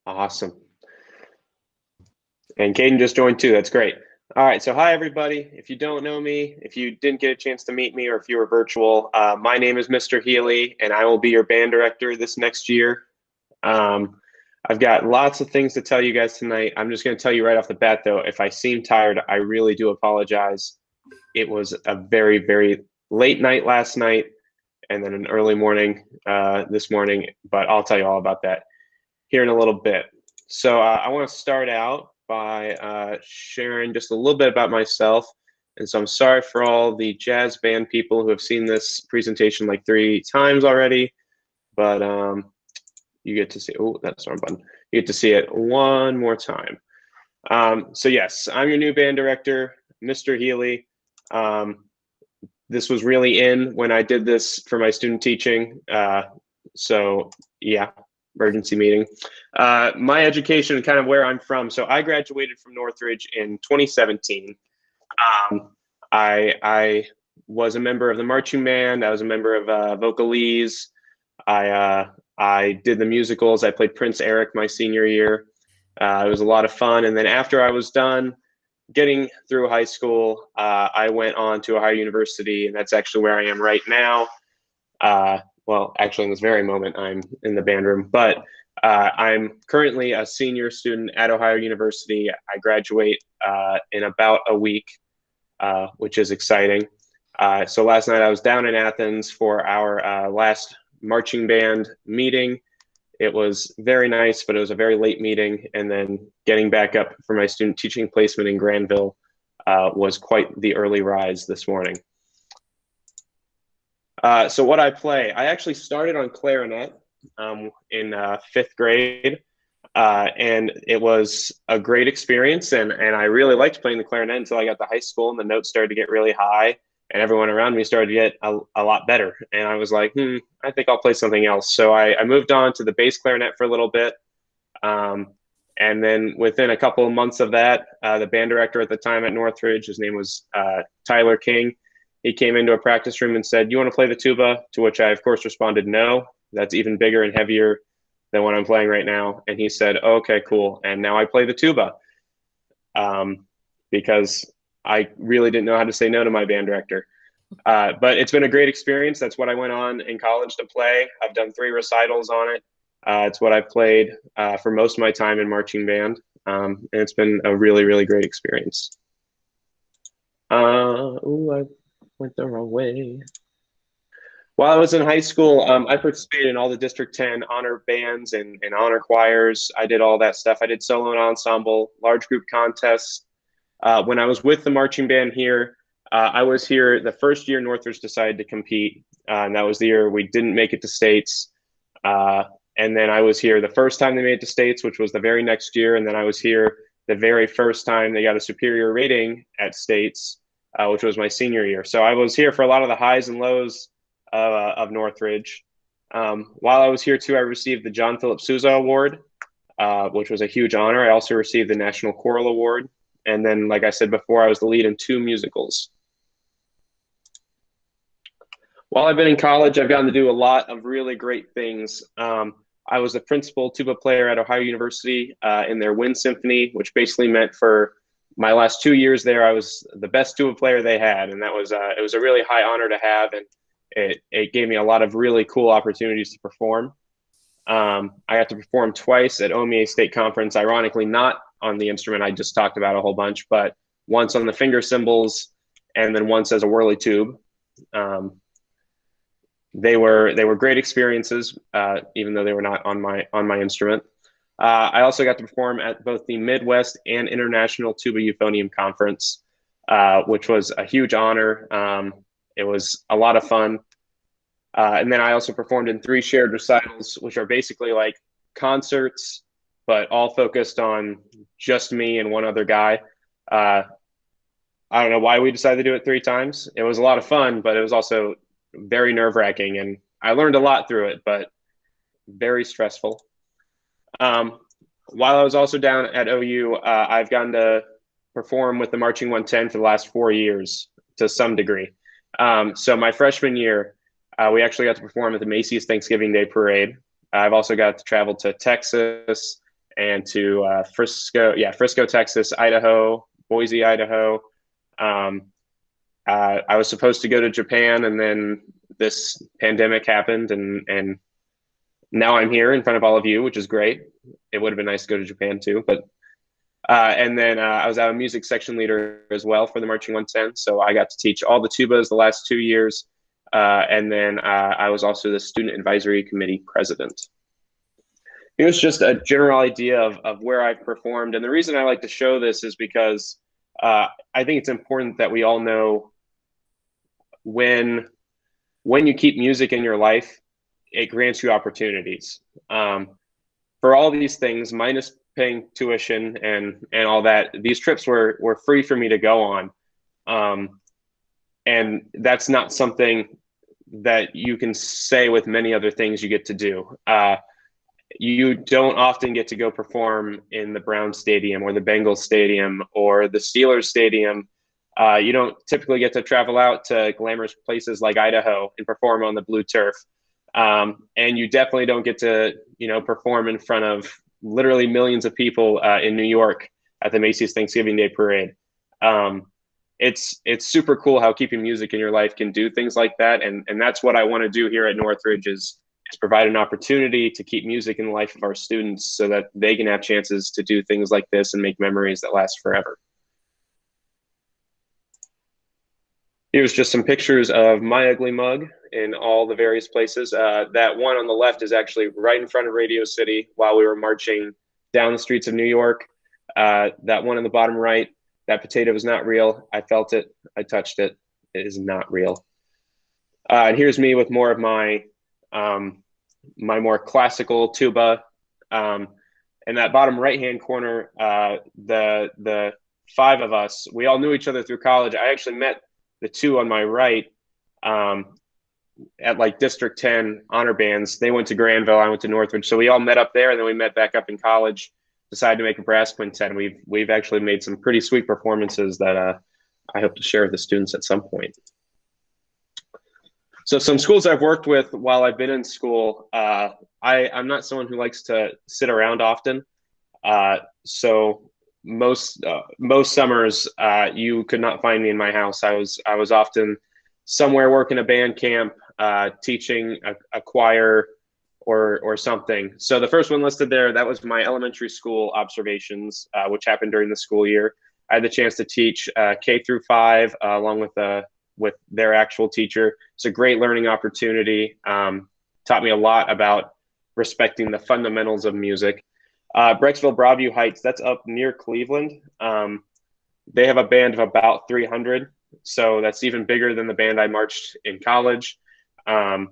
Awesome. And Caden just joined too. That's great. All right. So, hi, everybody. If you don't know me, if you didn't get a chance to meet me, or if you were virtual, my name is Mr. Healy, and I will be your band director this next year. Um, I've got lots of things to tell you guys tonight. I'm just going to tell you right off the bat, though, if I seem tired, I really do apologize. It was a very, very late night last night and then an early morning this morning, but I'll tell you all about that here in a little bit. So I want to start out by sharing just a little bit about myself. And so I'm sorry for all the jazz band people who have seen this presentation like 3 times already, but you get to see, oh, that's the wrong button. You get to see it one more time. So yes, I'm your new band director, Mr. Healy. This was really in when I did this for my student teaching. So yeah, emergency meeting. My education, kind of where I'm from. So I graduated from Northridge in 2017. I was a member of the marching band. I was a member of Vocalese. I did the musicals. I played Prince Eric my senior year. It was a lot of fun. And then after I was done getting through high school, I went on to Ohio University, and that's actually where I am right now. Well, actually, in this very moment, I'm in the band room, but I'm currently a senior student at Ohio University. I graduate in about a week, which is exciting. So last night I was down in Athens for our last marching band meeting. It was very nice, but it was a very late meeting. And then getting back up for my student teaching placement in Granville was quite the early rise this morning. So what I play, I actually started on clarinet in 5th grade. And it was a great experience. And I really liked playing the clarinet until I got to high school and the notes started to get really high and everyone around me started to get a lot better. And I was like, I think I'll play something else. So I moved on to the bass clarinet for a little bit. And then within a couple of months of that, the band director at the time at Northridge, his name was Tyler King. He came into a practice room and said, "You want to play the tuba?" To which I, of course, responded, "No, that's even bigger and heavier than what I'm playing right now." And he said, "Oh, okay, cool." And now I play the tuba because I really didn't know how to say no to my band director. But it's been a great experience. That's what I went on in college to play. I've done 3 recitals on it. It's what I've played for most of my time in marching band. And it's been a really, really great experience. I went the wrong way. While I was in high school, I participated in all the District 10 honor bands and honor choirs. I did all that stuff. I did solo and ensemble, large group contests. When I was with the marching band here, I was here the first year Northridge decided to compete. And that was the year we didn't make it to states. And then I was here the first time they made it to states, which was the very next year. And then I was here the very first time they got a superior rating at states, which was my senior year. So I was here for a lot of the highs and lows of Northridge. While I was here too, I received the John Philip Sousa Award, which was a huge honor. I also received the National Choral Award. And then, like I said before, I was the lead in 2 musicals. While I've been in college, I've gotten to do a lot of really great things. I was the principal tuba player at Ohio University in their Wind Symphony, which basically meant for my last 2 years there, I was the best tuba player they had. And that was it was a really high honor to have. And it gave me a lot of really cool opportunities to perform. I got to perform twice at OMEA State Conference, ironically not on the instrument I just talked about a whole bunch, but once on the finger cymbals and then once as a whirly tube. They were great experiences, even though they were not on my instrument. I also got to perform at both the Midwest and International Tuba Euphonium Conference, which was a huge honor. It was a lot of fun. And then I also performed in 3 shared recitals, which are basically like concerts, but all focused on just me and one other guy. I don't know why we decided to do it 3 times. It was a lot of fun, but it was also very nerve-wracking, and I learned a lot through it, but very stressful. While I was also down at OU, I've gotten to perform with the Marching 110 for the last 4 years to some degree. So my freshman year, we actually got to perform at the Macy's Thanksgiving Day Parade. I've also got to travel to Texas and to Frisco, Texas, Idaho, Boise, Idaho. Um, I was supposed to go to Japan, and then this pandemic happened, and now I'm here in front of all of you, which is great. It would have been nice to go to Japan too, but and then I was a music section leader as well for the Marching 110. So I got to teach all the tubas the last 2 years. And then I was also the student advisory committee president. It was just a general idea of where I've performed. And the reason I like to show this is because I think it's important that we all know when you keep music in your life, it grants you opportunities. For all these things, minus paying tuition and all that, these trips were free for me to go on. And that's not something that you can say with many other things you get to do. You don't often get to go perform in the Browns Stadium or the Bengals Stadium or the Steelers Stadium. You don't typically get to travel out to glamorous places like Idaho and perform on the blue turf. And you definitely don't get to, perform in front of literally millions of people in New York at the Macy's Thanksgiving Day Parade. It's super cool how keeping music in your life can do things like that, and that's what I want to do here at Northridge is provide an opportunity to keep music in the life of our students so that they can have chances to do things like this and make memories that last forever. Here's just some pictures of my ugly mug in all the various places. That one on the left is actually right in front of Radio City while we were marching down the streets of New York. That one on the bottom right, that potato is not real. I felt it. I touched it. It is not real. And here's me with more of my my more classical tuba. In that bottom right-hand corner, the five of us, we all knew each other through college. I actually met the two on my right at like District 10 honor bands. They went to Granville, I went to Northridge. So we all met up there, and then we met back up in college, decided to make a brass quintet. And we've actually made some pretty sweet performances that I hope to share with the students at some point. So some schools I've worked with while I've been in school, I'm not someone who likes to sit around often. So most summers, you could not find me in my house. I was often somewhere working a band camp, teaching a choir or something. So the first one listed there, that was my elementary school observations, which happened during the school year. I had the chance to teach K through 5 along with their actual teacher. It's a great learning opportunity. Taught me a lot about respecting the fundamentals of music. Brecksville Broadview Heights, that's up near Cleveland. They have a band of about 300. So that's even bigger than the band I marched in college. And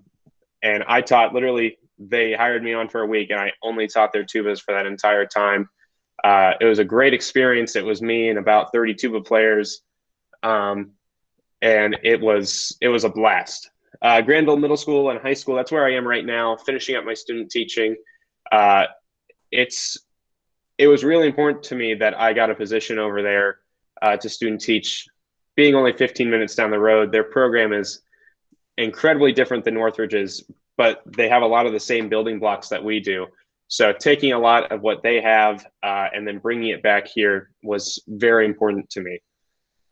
I taught literally, they hired me on for a week and I only taught their tubas for that entire time. It was a great experience. It was me and about 30 tuba players. And it was a blast. Granville Middle School and High School, that's where I am right now, finishing up my student teaching. It was really important to me that I got a position over there to student teach. Being only 15 minutes down the road, their program is incredibly different than Northridge's, but they have a lot of the same building blocks that we do. So taking a lot of what they have and then bringing it back here was very important to me.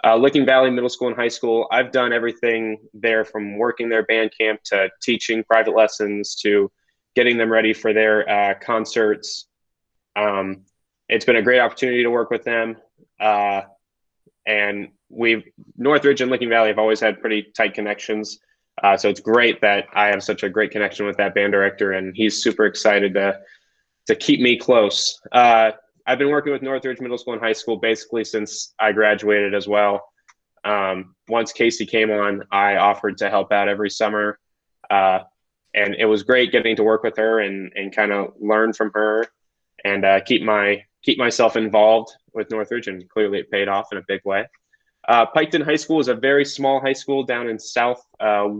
Licking Valley Middle School and High School, I've done everything there from working their band camp to teaching private lessons to getting them ready for their concerts. It's been a great opportunity to work with them. And Northridge and Licking Valley have always had pretty tight connections. So it's great that I have such a great connection with that band director, and he's super excited to keep me close. I've been working with Northridge Middle School and High School basically since I graduated as well. Once Casey came on, I offered to help out every summer. And it was great getting to work with her and kind of learn from her and keep myself involved with Northridge, and clearly it paid off in a big way. Piketon High School is a very small high school down in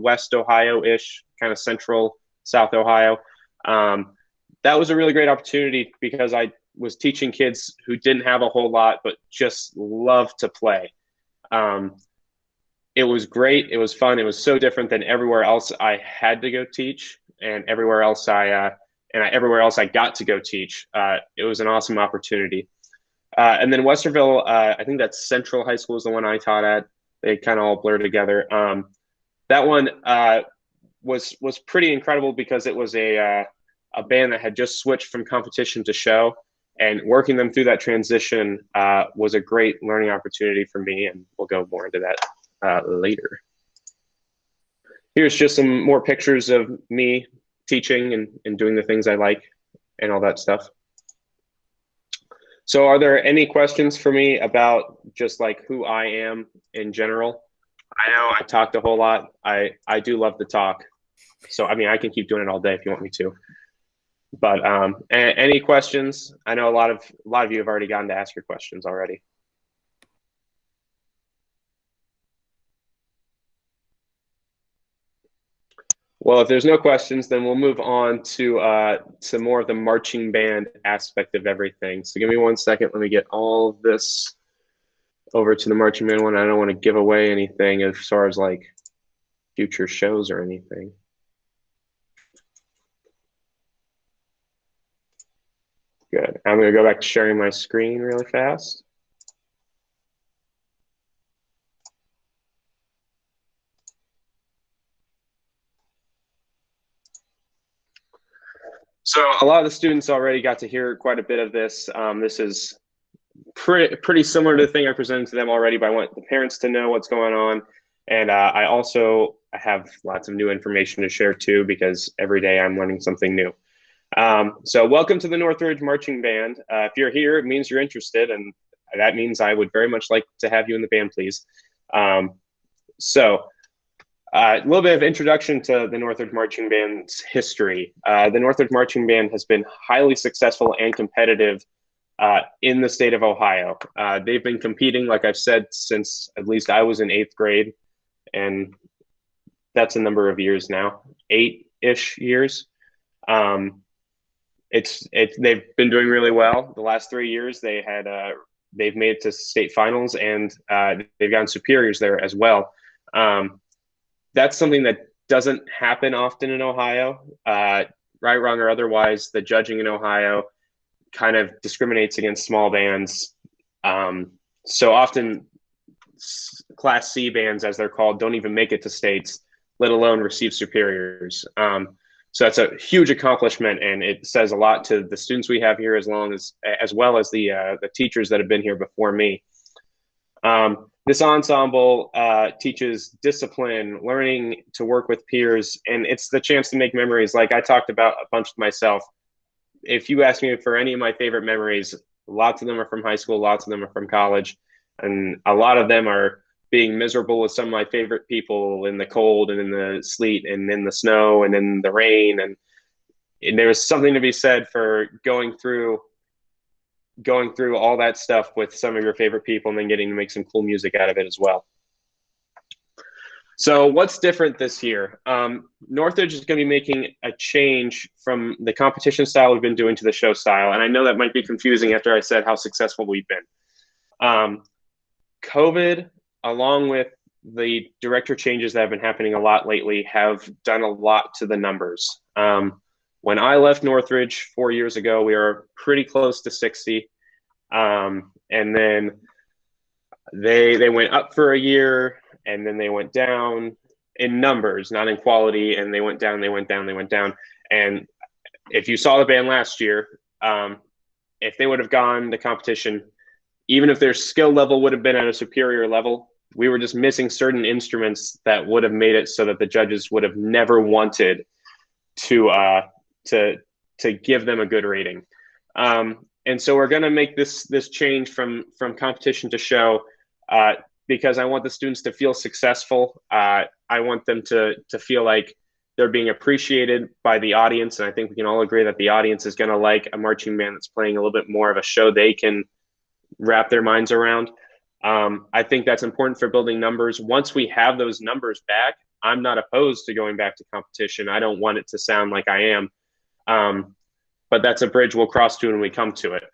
West Ohio-ish, kind of central South Ohio. That was a really great opportunity because I was teaching kids who didn't have a whole lot, but just loved to play. It was great. It was fun. It was so different than everywhere else I had to go teach and everywhere else I and everywhere else I got to go teach. It was an awesome opportunity. And then Westerville, I think that's Central High School is the one I taught at. They kind of all blur together. That one was pretty incredible because it was a band that had just switched from competition to show, and working them through that transition was a great learning opportunity for me, and we'll go more into that later. Here's just some more pictures of me teaching and doing the things I like and all that stuff. So are there any questions for me about just like who I am in general? I know I talked a whole lot. I do love to talk. So, I mean, I can keep doing it all day if you want me to. But any questions? I know a lot of you have already gotten to ask your questions already. Well, if there's no questions, then we'll move on to more of the marching band aspect of everything. So give me 1 second. Let me get all of this over to the marching band one. I don't want to give away anything as far as like future shows or anything. Good. I'm going to go back to sharing my screen really fast. So a lot of the students already got to hear quite a bit of this. This is pretty similar to the thing I presented to them already, but I want the parents to know what's going on. And I also have lots of new information to share too, because every day I'm learning something new. So welcome to the Northridge Marching Band. If you're here, it means you're interested, and that means I would very much like to have you in the band, please. A little bit of introduction to the Northridge Marching Band's history. The Northridge Marching Band has been highly successful and competitive in the state of Ohio. They've been competing, like I've said, since at least I was in 8th grade, and that's a number of years now, 8-ish years. They've been doing really well. The last 3 years, they've made it to state finals, and they've gotten superiors there as well. That's something that doesn't happen often in Ohio. Right, wrong, or otherwise, the judging in Ohio kind of discriminates against small bands. So often, Class C bands, as they're called, don't even make it to states, let alone receive superiors. So that's a huge accomplishment, and it says a lot to the students we have here, as well as the teachers that have been here before me. This ensemble teaches discipline, learning to work with peers, and it's the chance to make memories. Like I talked about a bunch myself. If you ask me for any of my favorite memories, lots of them are from high school, lots of them are from college, and a lot of them are being miserable with some of my favorite people in the cold and in the sleet and in the snow and in the rain. And there was something to be said for going through all that stuff with some of your favorite people and then getting to make some cool music out of it as well. So what's different this year? Northridge is going to be making a change from the competition style we've been doing to the show style. And I know that might be confusing after I said how successful we've been. COVID, along with the director changes that have been happening a lot lately, have done a lot to the numbers. When I left Northridge 4 years ago, we were pretty close to 60. And then they went up for a year, and then they went down in numbers, not in quality, and they went down, they went down, they went down. And if you saw the band last year, if they would have gone to competition, even if their skill level would have been at a superior level, we were just missing certain instruments that would have made it so that the judges would have never wanted to give them a good rating. And so we're going to make this change from competition to show because I want the students to feel successful. I want them to feel like they're being appreciated by the audience. And I think we can all agree that the audience is going to like a marching band that's playing a little bit more of a show they can wrap their minds around. I think that's important for building numbers. Once we have those numbers back, I'm not opposed to going back to competition. I don't want it to sound like I am. But that's a bridge we'll cross to when we come to it.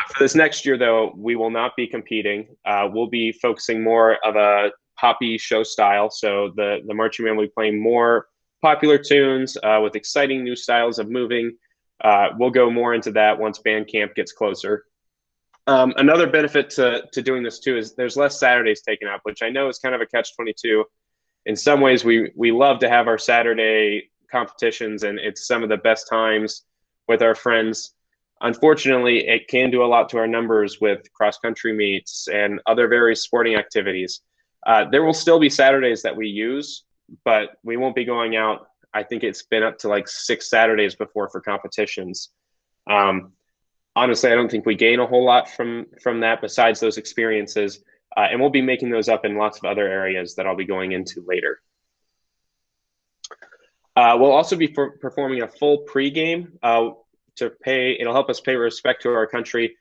For this next year, though, we will not be competing. We'll be focusing more of a poppy show style. So the marching band will be playing more popular tunes with exciting new styles of moving. We'll go more into that once band camp gets closer. Another benefit to doing this too is there's less Saturdays taken up, which I know is kind of a catch-22. In some ways, we love to have our Saturday competitions, and it's some of the best times with our friends. Unfortunately, it can do a lot to our numbers with cross-country meets and other various sporting activities. There will still be Saturdays that we use, but we won't be going out. I think it's been up to like 6 Saturdays before for competitions. Honestly, I don't think we gain a whole lot from that besides those experiences. And we'll be making those up in lots of other areas that I'll be going into later. We'll also be performing a full pregame it'll help us pay respect to our country.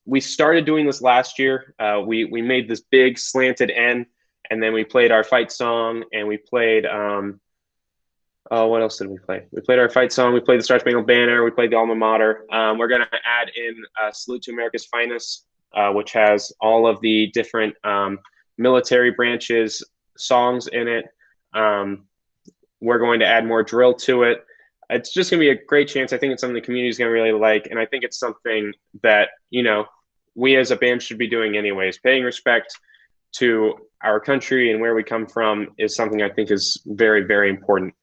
We started doing this last year. We made this big slanted N, and then we played our fight song, and we played, what else did we play? We played our fight song, we played the Star Spangled Banner, we played the Alma Mater. We're gonna add in Salute to America's Finest, which has all of the different military branches songs in it. We're going to add more drill to it. It's just going to be a great chance. I think it's something the community is going to really like. And I think it's something that, we as a band should be doing anyways. Paying respect to our country and where we come from is something I think is very, very important.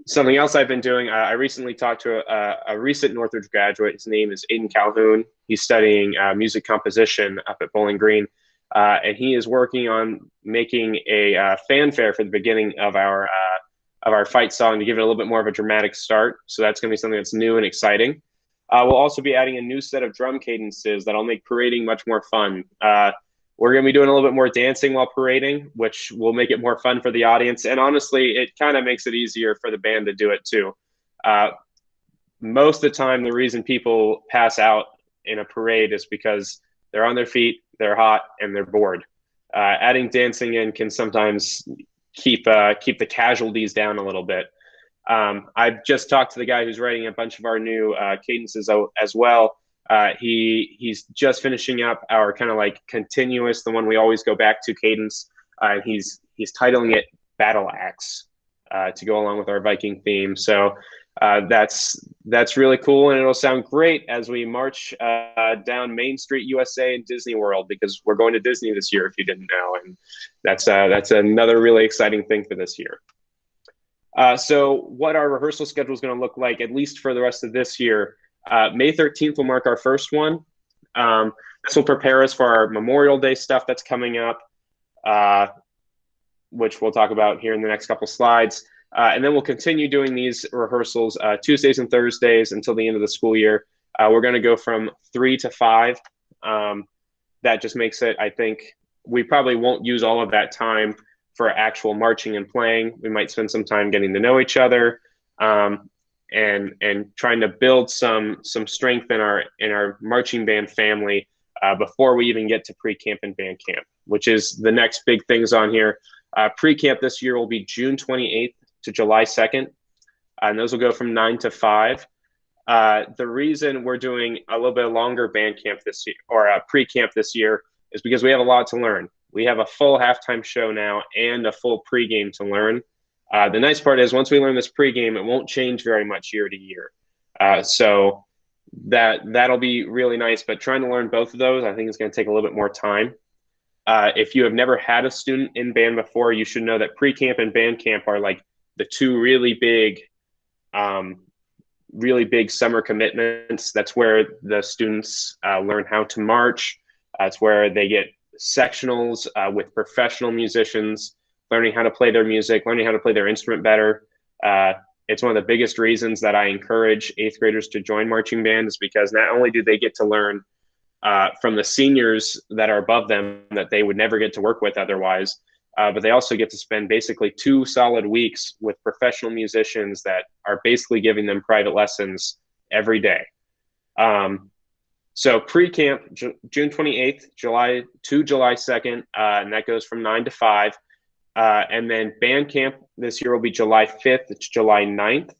Something else I've been doing, I recently talked to a recent Northridge graduate. His name is Aiden Calhoun. He's studying music composition up at Bowling Green. And he is working on making a fanfare for the beginning of our fight song to give it a little bit more of a dramatic start. So that's going to be something that's new and exciting. We'll also be adding a new set of drum cadences that'll make parading much more fun. We're going to be doing a little bit more dancing while parading, which will make it more fun for the audience. And honestly, it kind of makes it easier for the band to do it too. Most of the time, the reason people pass out in a parade is because they're on their feet, they're hot, and they're bored. Adding dancing in can sometimes keep the casualties down a little bit. I've just talked to the guy who's writing a bunch of our new cadences as well. He's just finishing up our kind of like continuous, the one we always go back to cadence. He's titling it Battle Axe to go along with our Viking theme. So that's really cool, and it'll sound great as we march down Main Street, USA, and Disney World, because we're going to Disney this year, if you didn't know, and that's another really exciting thing for this year. So what our rehearsal schedule is going to look like, at least for the rest of this year, May 13th will mark our first one. This will prepare us for our Memorial Day stuff that's coming up, which we'll talk about here in the next couple slides. And then we'll continue doing these rehearsals Tuesdays and Thursdays until the end of the school year. We're going to go from 3 to 5. That just makes it, I think, we probably won't use all of that time for actual marching and playing. We might spend some time getting to know each other and trying to build some strength in our marching band family before we even get to pre-camp and band camp, which is the next big things on here. Pre-camp this year will be June 28th to July 2nd, and those will go from 9 to 5. The reason we're doing a little bit longer band camp this year, or pre-camp this year, is because we have a lot to learn. We have a full halftime show now and a full pregame to learn. The nice part is once we learn this pregame, it won't change very much year to year. So that'll be really nice, but trying to learn both of those, I think, is going to take a little bit more time. If you have never had a student in band before, you should know that pre-camp and band camp are like the two really big summer commitments. That's where the students learn how to march. That's where they get sectionals with professional musicians, learning how to play their music, learning how to play their instrument better. It's one of the biggest reasons that I encourage 8th graders to join marching band, is because not only do they get to learn from the seniors that are above them that they would never get to work with otherwise, but they also get to spend basically 2 solid weeks with professional musicians that are basically giving them private lessons every day. So pre-camp, June 28th, July 2nd, and that goes from 9 to 5. And then band camp this year will be July 5th to July 9th,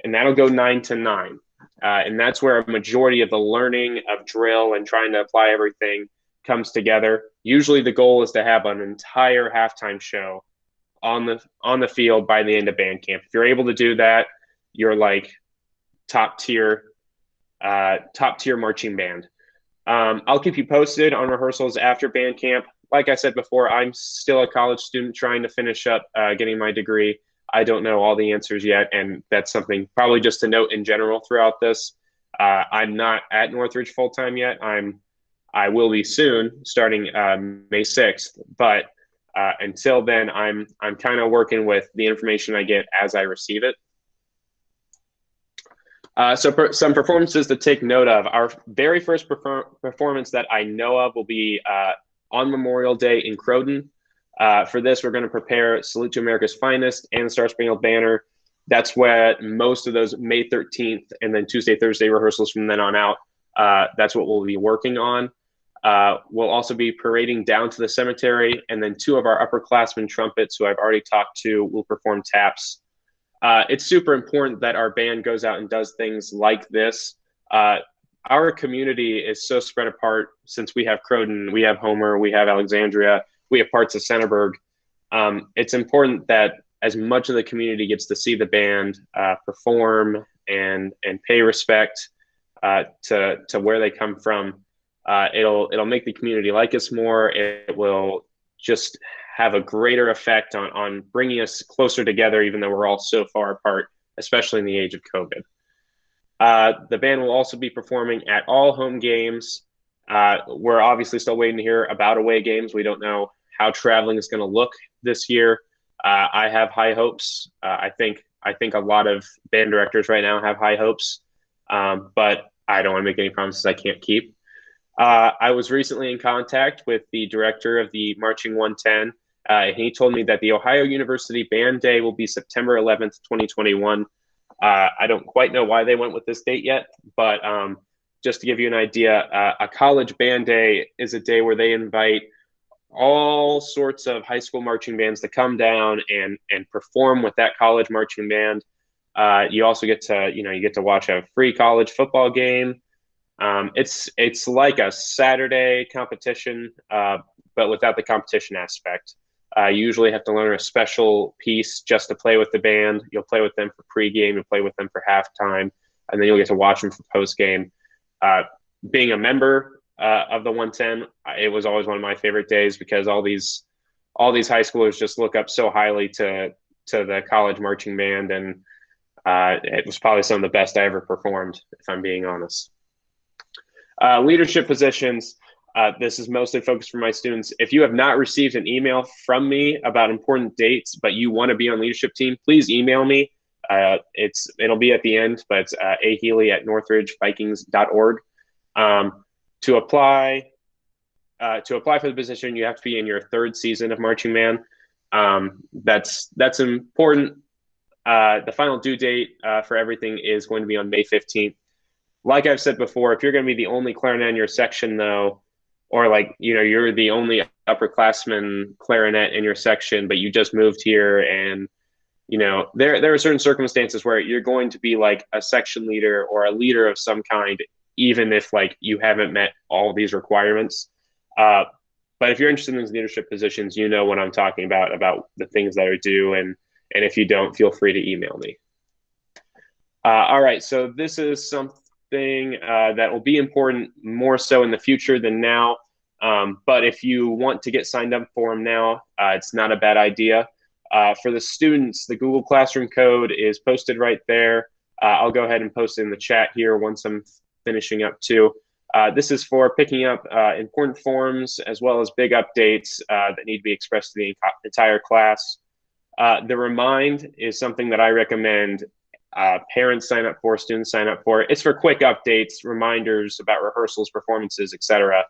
and that'll go 9 to 9. And that's where a majority of the learning of drill and trying to apply everything comes together. Usually the goal is to have an entire halftime show on the field by the end of band camp. If you're able to do that, your like top tier marching band. I'll keep you posted on rehearsals after band camp. Like I said before, I'm still a college student trying to finish up getting my degree. I don't know all the answers yet, and that's something probably just to note in general throughout this. I'm not at Northridge full time yet. I will be soon, starting May 6th. But until then, I'm kind of working with the information I get as I receive it. So some performances to take note of. Our very first performance that I know of will be on Memorial Day in Croton. For this, we're going to prepare Salute to America's Finest and the Star Spangled Banner. That's what most of those May 13th and then Tuesday, Thursday rehearsals from then on out, that's what we'll be working on. We'll also be parading down to the cemetery, and then two of our upperclassmen trumpets, who I've already talked to, will perform taps. It's super important that our band goes out and does things like this. Our community is so spread apart since we have Croton, we have Homer, we have Alexandria, we have parts of Centerburg. It's important that as much of the community gets to see the band perform and pay respect to where they come from. It'll make the community like us more. It will just have a greater effect on bringing us closer together, even though we're all so far apart, especially in the age of COVID. The band will also be performing at all home games. We're obviously still waiting to hear about away games. We don't know how traveling is going to look this year. I have high hopes. I think a lot of band directors right now have high hopes, but I don't want to make any promises I can't keep. I was recently in contact with the director of the Marching 110. And he told me that the Ohio University Band Day will be September 11th, 2021. I don't quite know why they went with this date yet, but just to give you an idea, a college band day is a day where they invite all sorts of high school marching bands to come down and perform with that college marching band. You also get to watch a free college football game. It's like a Saturday competition, but without the competition aspect. You usually have to learn a special piece just to play with the band. You'll play with them for pregame, you'll play with them for halftime, and then you'll get to watch them for postgame. Being a member of the 110, it was always one of my favorite days because all these high schoolers just look up so highly to the college marching band, and it was probably some of the best I ever performed, if I'm being honest. Leadership positions. This is mostly focused for my students. If you have not received an email from me about important dates, but you want to be on leadership team, please email me. It'll be at the end, but it's ahealy@northridgevikings.org. To apply for the position, you have to be in your third season of marching band. That's important. The final due date for everything is going to be on May 15th. Like I've said before, if you're going to be the only clarinet in your section, though, or you're the only upperclassman clarinet in your section, but you just moved here, and there are certain circumstances where you're going to be like a section leader or a leader of some kind, even if you haven't met all these requirements. But if you're interested in these leadership positions, you know what I'm talking about the things that are due, and if you don't, feel free to email me. All right, so this is something that will be important more so in the future than now. But if you want to get signed up for them now, it's not a bad idea. For the students, the Google Classroom code is posted right there. I'll go ahead and post it in the chat here once I'm finishing up too. This is for picking up important forms as well as big updates that need to be expressed to the entire class. The Remind is something that I recommend parents sign up for, students sign up for. It's for quick updates, reminders about rehearsals, performances, etc.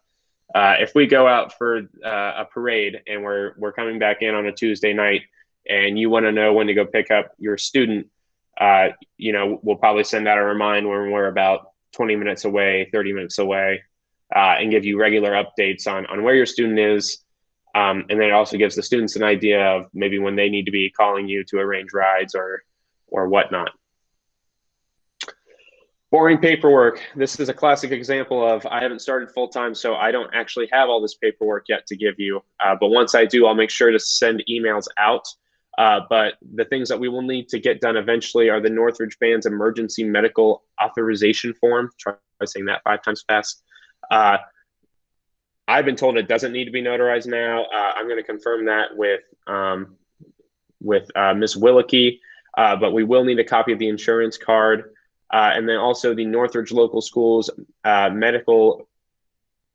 If we go out for a parade and we're coming back in on a Tuesday night and you want to know when to go pick up your student, we'll probably send out a remind when we're about 20 minutes away, 30 minutes away, and give you regular updates on where your student is. And then it also gives the students an idea of maybe when they need to be calling you to arrange rides or whatnot. Boring paperwork. This is a classic example of I haven't started full-time, so I don't actually have all this paperwork yet to give you. But once I do, I'll make sure to send emails out. But the things that we will need to get done eventually are the Northridge Band's emergency medical authorization form. Try saying that 5 times fast. I've been told it doesn't need to be notarized now. I'm going to confirm that with Ms. Willicke, but we will need a copy of the insurance card. And then also the Northridge Local Schools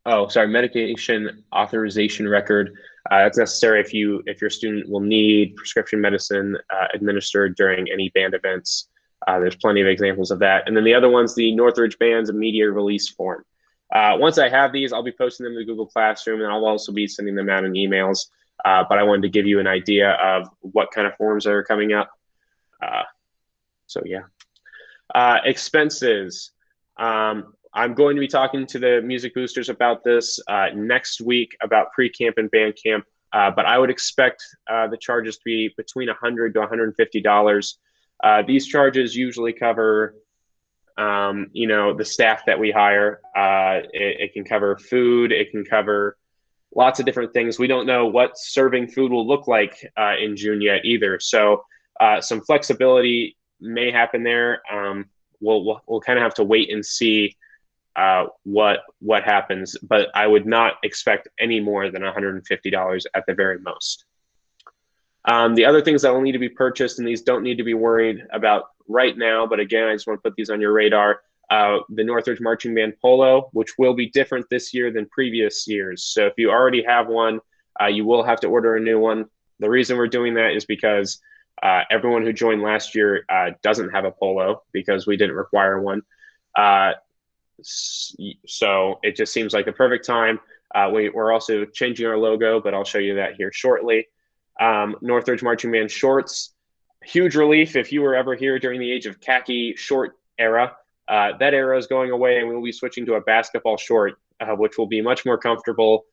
medication authorization record. That's necessary if your student will need prescription medicine administered during any band events. There's plenty of examples of that. And then the other one's the Northridge Band's media release form. Once I have these, I'll be posting them to Google Classroom, and I'll also be sending them out in emails. But I wanted to give you an idea of what kind of forms are coming up. So yeah. Expenses. I'm going to be talking to the music boosters about this next week about pre-camp and band camp, but I would expect the charges to be between $100 to $150. These charges usually cover, the staff that we hire. It can cover food. It can cover lots of different things. We don't know what serving food will look like in June yet either. So some flexibility may happen there. We'll kind of have to wait and see what happens, but I would not expect any more than $150 at the very most. The other things that will need to be purchased, and these don't need to be worried about right now, but again, I just want to put these on your radar. The Northridge Marching Band Polo, which will be different this year than previous years. So if you already have one, you will have to order a new one. The reason we're doing that is because everyone who joined last year doesn't have a polo because we didn't require one. So it just seems like the perfect time. We're also changing our logo, but I'll show you that here shortly. Northridge Marching Band shorts, huge relief if you were ever here during the age of khaki short era. That era is going away, and we will be switching to a basketball short, which will be much more comfortable,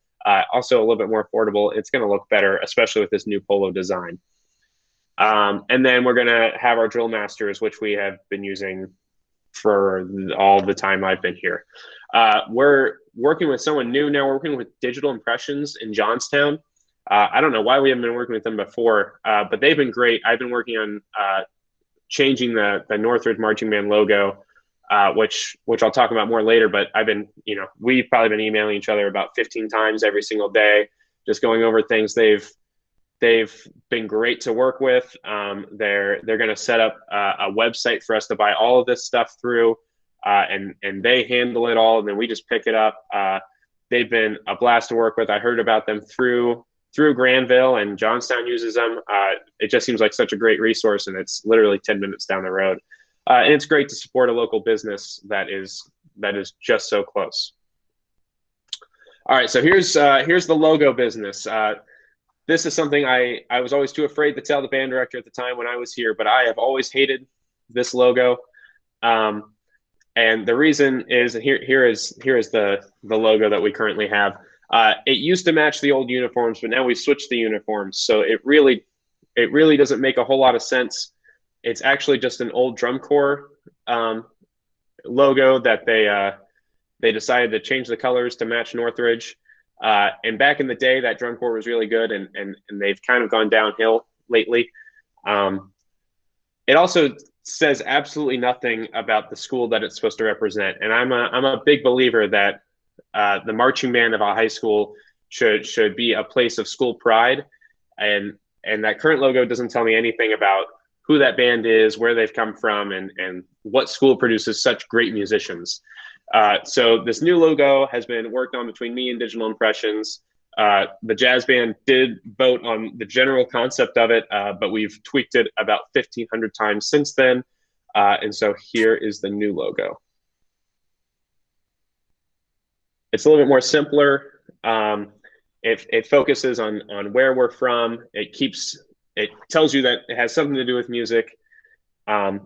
also a little bit more affordable. It's going to look better, especially with this new polo design. And then we're going to have our drill masters, which we have been using for all the time I've been here. We're working with someone new now. We're working with Digital Impressions in Johnstown. I don't know why we haven't been working with them before, but they've been great. I've been working on changing the Northridge Marching Band logo, which I'll talk about more later. But we've probably been emailing each other about 15 times every single day, just going over things. They've been great to work with. They're going to set up a website for us to buy all of this stuff through, and they handle it all, and then we just pick it up. They've been a blast to work with. I heard about them through Granville, and Johnstown uses them. It just seems like such a great resource, and it's literally 10 minutes down the road. And it's great to support a local business that is just so close. All right, so here's the logo business. This is something I was always too afraid to tell the band director at the time when I was here, but I have always hated this logo. And the reason is here is the logo that we currently have. It used to match the old uniforms, but now we've switched the uniforms. So it really doesn't make a whole lot of sense. It's actually just an old drum corps logo that they decided to change the colors to match Northridge. And back in the day, that drum corps was really good, and they've kind of gone downhill lately. It also says absolutely nothing about the school that it's supposed to represent. And I'm a big believer that the marching band of a high school should be a place of school pride. And that current logo doesn't tell me anything about who that band is, where they've come from, and what school produces such great musicians. So this new logo has been worked on between me and Digital Impressions. The jazz band did vote on the general concept of it, but we've tweaked it about 1,500 times since then. And so here is the new logo. It's a little bit more simpler. It focuses on where we're from. It tells you that it has something to do with music.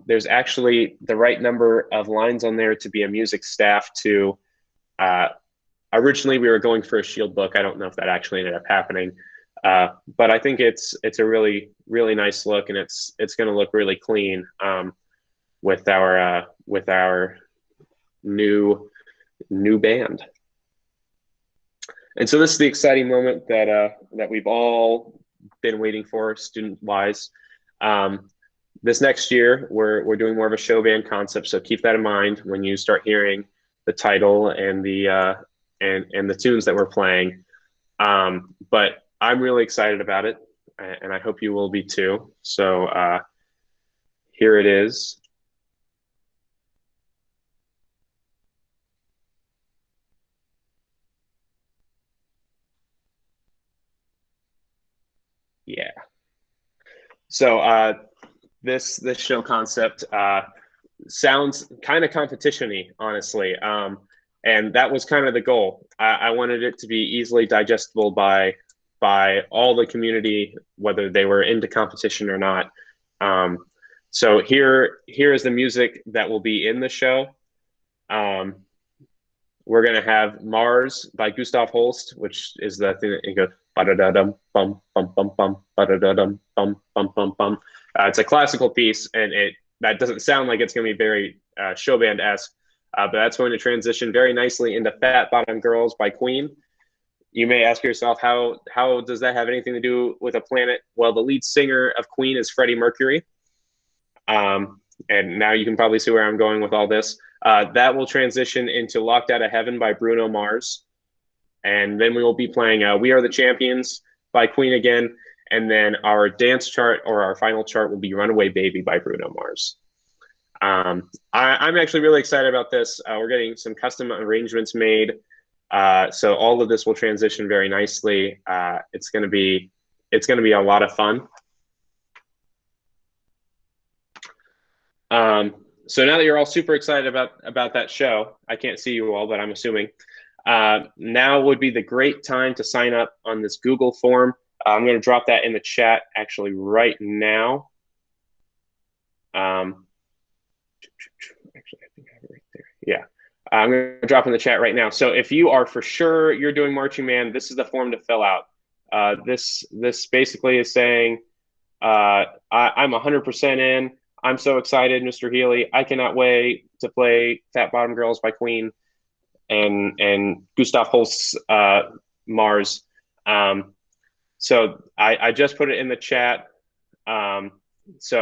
There's actually the right number of lines on there to be a music staff to. Originally, we were going for a shield book. I don't know if that actually ended up happening, but I think it's a really, really nice look, and it's going to look really clean with our new band. And so this is the exciting moment that we've all been waiting for student-wise. This next year, we're doing more of a show band concept, so keep that in mind when you start hearing the title and the tunes that we're playing. But I'm really excited about it, and I hope you will be too. So here it is. Yeah. So this show concept sounds kind of competition-y, honestly. And that was kind of the goal. I wanted it to be easily digestible by all the community, whether they were into competition or not. So here is the music that will be in the show. We're gonna have Mars by Gustav Holst, which is the thing that you go ba-da-da-dum bum bum bum bum ba-da-da-dum bum bum bum bum. It's a classical piece, and that doesn't sound like it's gonna be very show band-esque, but that's going to transition very nicely into Fat Bottom Girls by Queen. You may ask yourself, how does that have anything to do with a planet? Well, the lead singer of Queen is Freddie Mercury. And now you can probably see where I'm going with all this. That will transition into Locked Out of Heaven by Bruno Mars. And then we will be playing We Are the Champions by Queen again. And then our dance chart, or our final chart, will be Runaway Baby by Bruno Mars. I'm actually really excited about this. We're getting some custom arrangements made. So all of this will transition very nicely. It's going to be a lot of fun. So now that you're all super excited about that show, I can't see you all, but I'm assuming now would be the great time to sign up on this Google form. I'm going to drop that in the chat actually right now. Actually, I think I have it right there. Yeah. I'm going to drop in the chat right now. So if you are for sure you're doing marching band, this is the form to fill out. This basically is saying I'm 100% in. I'm so excited, Mr. Healy. I cannot wait to play Fat Bottom Girls by Queen and Gustav Holst's Mars. So I just put it in the chat. So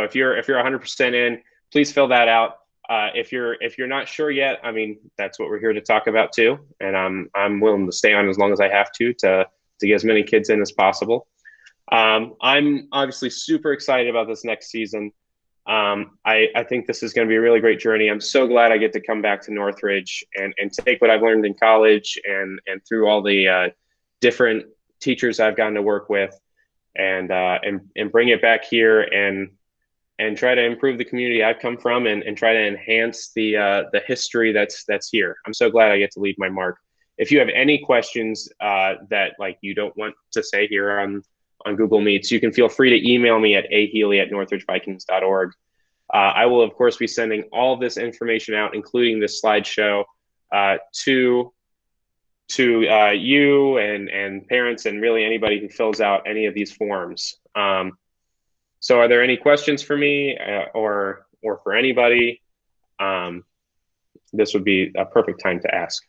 if you're 100% in, please fill that out. If you're not sure yet, I mean, that's what we're here to talk about too. And I'm willing to stay on as long as I have to get as many kids in as possible. I'm obviously super excited about this next season. I think this is going to be a really great journey. I'm so glad I get to come back to Northridge and take what I've learned in college and through all the different teachers I've gotten to work with and bring it back here and try to improve the community I've come from and try to enhance the history that's here. I'm so glad I get to leave my mark. If you have any questions that like you don't want to say here on Google Meets, you can feel free to email me at ahealy@northridgevikings.org. I will, of course, be sending all of this information out, including this slideshow, to you and parents and really anybody who fills out any of these forms. So are there any questions for me or for anybody? This would be a perfect time to ask.